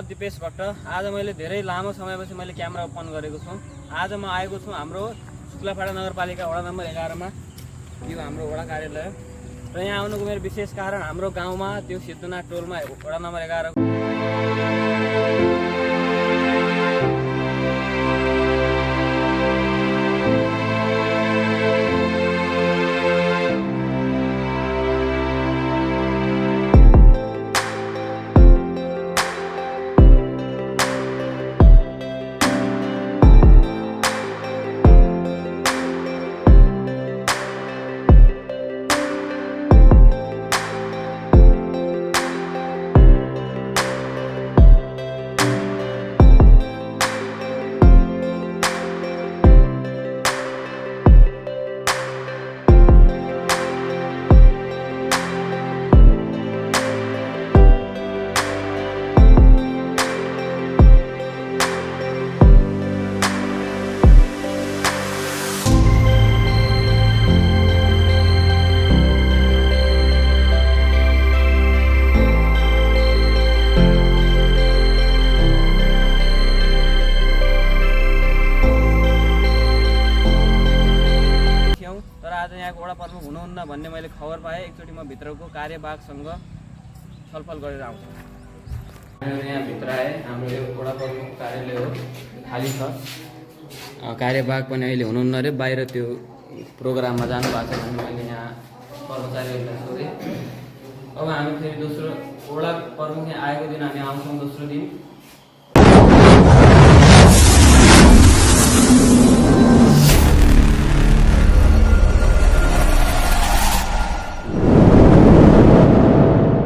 दिपेश भट्ट। आज मैले धेरै लामो समयपछि मैले क्यामेरा ओपन गरेको छु। आज म आएको छु हाम्रो शुक्लाफाटा नगरपालिका वडा नम्बर 11 मा। यो हाम्रो वडा कार्यालय र यहाँ आउनुको मेरो विशेष कारण हाम्रो गाउँमा त्यो सिद्धनाथ टोलमा वडा नम्बर 11 तर आज यहाँको वडा प्रमुख हुनुहुन्न भन्ने मैले खबर पाएँ। एकचोटि म भित्रको कार्यवाहकसँग छलफल गरेर आउँछु। यहाँ भित्र आएँ। हाम्रो यो वडा प्रमुख कार्यालय हो, खाली छ। कार्यवाहक पनि अहिले हुनुहुन्न अरे, बाहिर त्यो प्रोग्राममा जानुभएको छ भने मैले यहाँ कर्मचारीहरूलाई सोधेँ। अब हामी फेरि दोस्रो वडा प्रमुख यहाँ आएको दिन हामी आउँछौँ दोस्रो दिन।